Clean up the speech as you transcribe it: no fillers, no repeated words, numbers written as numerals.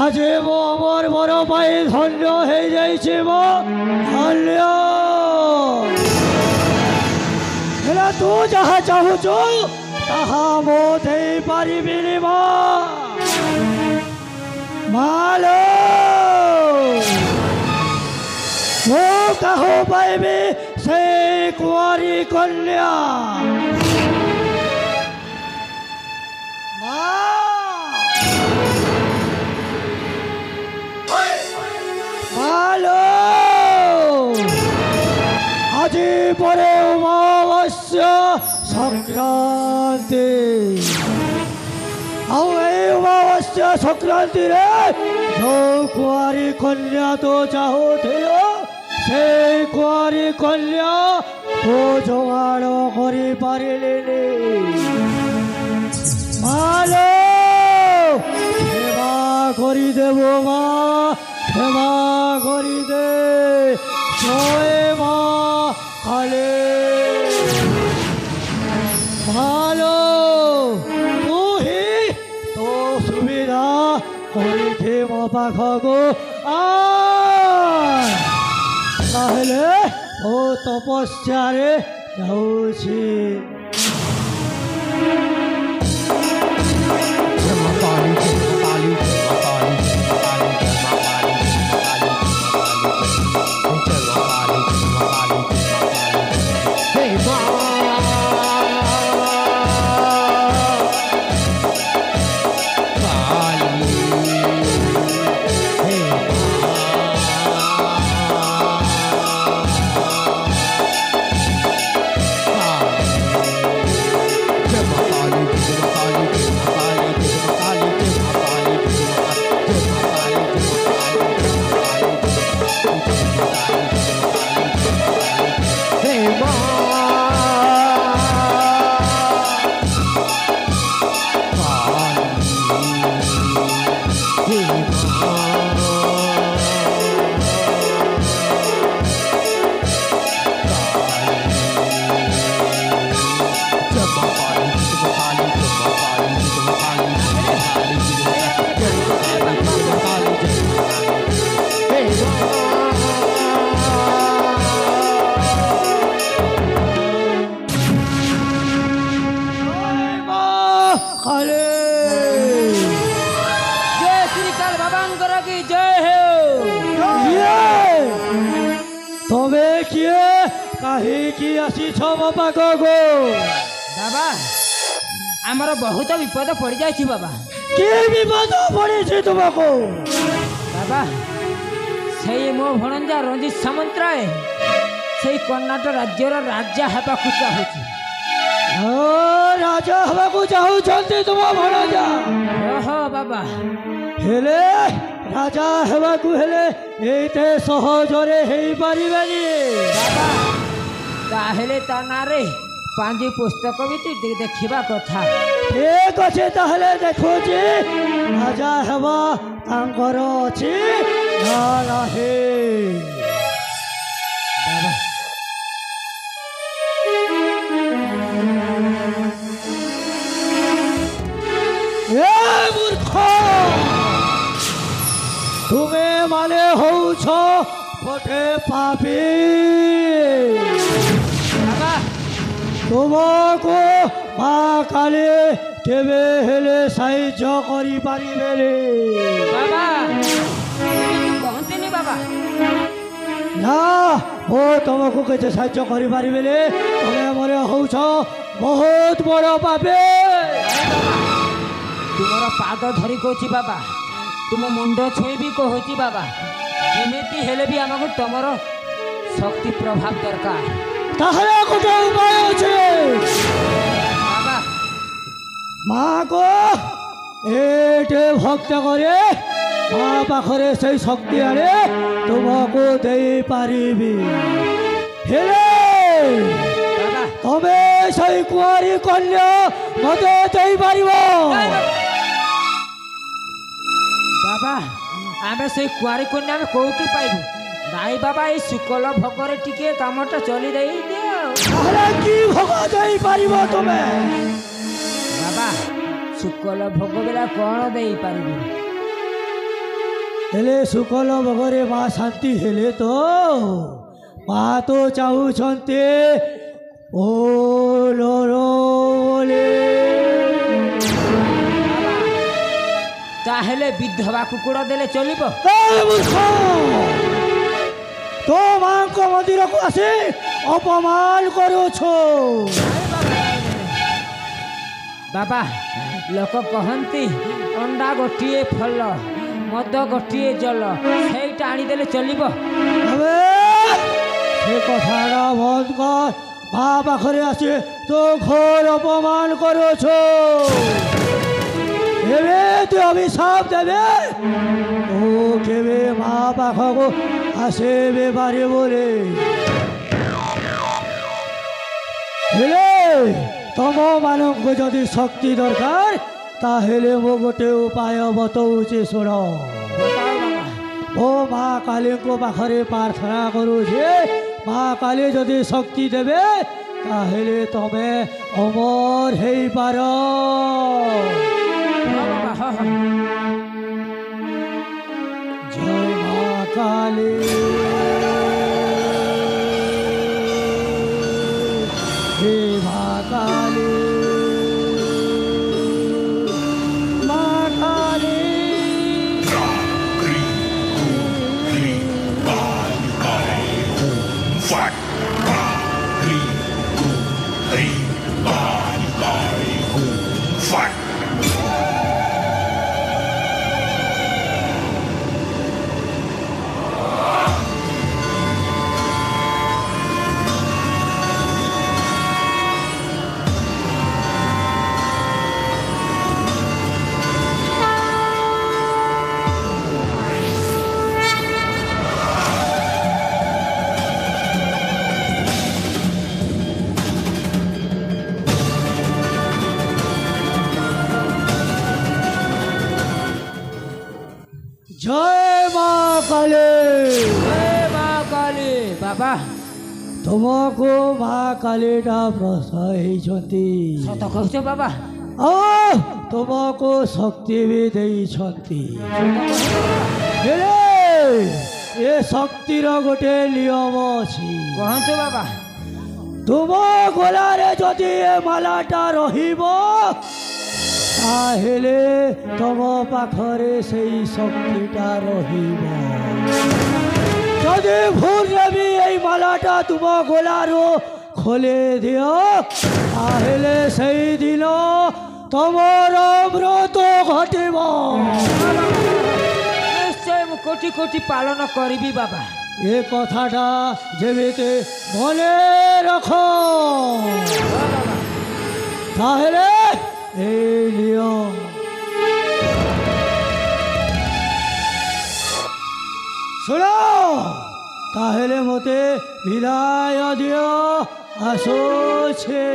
আজি মো আমার বড় ভাই ধন্য হয়ে যাইছে মো ধন্য হেলা তু যাহা চাহুছু তাহা মো দেই পারিবিনি মা মালো মো কাহু পাইবি সেই কুঁৱাৰী কন্যা মালো আজি পরে অমাবস্যা সংক্রান্তি ଆଉ ଏଇ ଅମାବସ୍ୟା ସଂକ୍ରାନ୍ତିରେ ଯୋଉ କୁଆରୀ କନ୍ୟା ତ ଚାହୁଁଥିଲ ସେଇ କୁଆରୀ କନ୍ୟା ଓ ଯୋଗାଡ଼ କରିପାରିଲିନି ମାଲୋ କ୍ଷମା କରିଦେବ ମା କ୍ଷମା କରିଦେ ଜୟ ମା କାଳୀ ମାଲୋ ସୁବିଧା କରିଥି ମୋ ପାଖକୁ ତାହେଲେ ଓ ତପସ୍ୟାରେ ଯାଉଛି তবে কিয়ে কাহিকি আসিছ ମୋ ପାଖକୁ ବାବା ଆମର ବହୁତ ବିପଦ ପଡ଼ିଯାଇଛି ବାବା। କି ବିପଦ ପଡ଼ିଛି ତୁମକୁ? ବାବା ସେଇ ମୋ ଭଣଜା ରଞ୍ଜିତ ସାମନ୍ତରାୟ ସେଇ କର୍ଣ୍ଣାଟକ ରାଜ୍ୟର ରାଜା ହେବାକୁ ଚାହୁଁଛି। ରାଜା ହେବାକୁ ଚାହୁଁଛନ୍ତି ତୁମ ଭଣଜା? ଓହୋ ବାବା ହେଲେ ରାଜା ହେବାକୁ ହେଲେ ଏତେ ସହଜରେ ହେଇପାରିବେନି ବାବା। ତାହେଲେ ତା ନାଁରେ ପାଞ୍ଜି ପୁସ୍ତକ ବି ଦେଖିବା କଥା। ଠିକ ଅଛି ତାହେଲେ ଦେଖୁଛି ରାଜା ହେବା ତାଙ୍କର ଅଛି ନା ନାହିଁ। ବାବା ଏ ମୂର୍ଖ ତୁମେ ମାନେ ହଉଛ ଗୋଟେ ପାପୀ। ବାବା ତୁମକୁ ମା କାଳୀ କେବେ ହେଲେ ସାହାଯ୍ୟ କରିପାରିବେନି। ବାବା କହନ୍ତିନି ବାବା। ନା ମୁଁ ତୁମକୁ କିଛି ସାହାଯ୍ୟ କରିପାରିବିନି। ତୁମେ ମୋର ହଉଛ ବହୁତ ବଡ଼ ପାପୀ। ତୁମର ପାଦ ଧରି କହୁଛି ବାବା, ତୁମ ମୁଣ୍ଡ ଛୁଇଁ ବି କହୁଛି ବାବା, ଯେମିତି ହେଲେ ବି ଆମକୁ ତୁମର ଶକ୍ତି ପ୍ରଭାବ ଦରକାର। ତାହେଲେ ଗୋଟେ ଉପାୟ ଅଛି ବାବା। ମାକୁ ଏଠି ଭକ୍ତ କରି ମା ପାଖରେ ସେଇ ଶକ୍ତି ଆଣି ତୁମକୁ ଦେଇପାରିବି। ହେଲେ ତମେ ସେଇ କୁଆରୀ କନ୍ୟା ମତେ ଦେଇପାରିବ? ବାବା ଆମେ ସେଇ କୁଆରୀ କନ୍ୟା ଆମେ କୋଉଠି ପାଇବୁ? ନାଇଁ ବାବା ଏଇ ଶୁକ୍ଳ ଭୋଗରେ ଟିକେ କାମଟା ଚଲି ଦେଇଦିଅ। ତାହେଲେ କି ଭୋଗ ଦେଇପାରିବ ତୁମେ? ବାବା ଶୁକ୍ଳ ଭୋଗ ବେଲା କ'ଣ ଦେଇପାରିବି? ହେଲେ ଶୁକଲ ଭୋଗରେ ମା ଶାନ୍ତି ହେଲେ ତ ମା ତ ଚାହୁଁଛନ୍ତି ଓଲୋରେ ତାହେଲେ ବିଧବା କୁକୁଡ଼ା ଦେଲେ ଚଳିବ? ତୋ ମାଙ୍କ ମନ୍ଦିରକୁ ଆସି ଅପମାନ କରୁଛ। ବାବା ଲୋକ କହନ୍ତି ଅଣ୍ଡା ଗୋଟିଏ ଫଳ ମଦ ଗୋଟିଏ ଜଳ, ସେଇଟା ଆଣିଦେଲେ ଚଳିବ? ସେ କଥାଟା ବନ୍ଦ କର। ମା ପାଖରେ ଆସି ତୋ ଘୋର ଅପମାନ କରୁଛ। ଏବେ ତୁ ଅଭିଶାପ ଦେବେ ତୁ କେବେ ମା ପାଖକୁ ଆସିବେ ପାରିବୁନି। ହେଲେ ତମମାନଙ୍କୁ ଯଦି ଶକ୍ତି ଦରକାର ତାହେଲେ ମୁଁ ଗୋଟେ ଉପାୟ ବତଉଛି ଶୁଣ। ଓ ମା କାଳୀଙ୍କ ପାଖରେ ପ୍ରାର୍ଥନା କରୁଛି, ମା କାଳୀ ଯଦି ଶକ୍ତି ଦେବେ ତାହେଲେ ତମେ ଅମର ହେଇପାର। জয় মা কালী, হে মা কালী, মা কালী। জয় মা কালী, জয় মা কালী। বাবা ତୁମକୁ ମା କାଳୀଟା ପ୍ରସନ୍ନ ହେଇଛନ୍ତି। ସତ କହୁଛ ବାବା? ଆଉ ତୁମକୁ ଶକ୍ତି ବି ଦେଇଛନ୍ତି। ହେଲେ ଏ ଶକ୍ତିର ଗୋଟେ ନିୟମ ଅଛି। କହନ୍ତୁ ବାବା। ତୁମ ଗଳାରେ ଯଦି ଏ ମାଲାଟା ରହିବ ତାହେଲେ ତମ ପାଖରେ ସେଇ ଶକ୍ତିଟା ରହିବ। ଯଦି ଭୁଲରେ ବି ଏଇ ମାଲାଟା ତୁମ ଗଳାରୁ ଖୋଲି ଦିଅ ତାହେଲେ ସେଇଦିନ ତମର ମୃତ୍ୟୁ ଘଟିବ। ନିଶ୍ଚୟ ମୁଁ କୋଟି କୋଟି ପାଳନ କରିବି ବାବା। ଏ କଥାଟା ଯେମିତି ମନେ ରଖ। ତାହେଲେ এই নিয়ম শুଣ। তাহলে মতে বিদায় দিও, আসছে।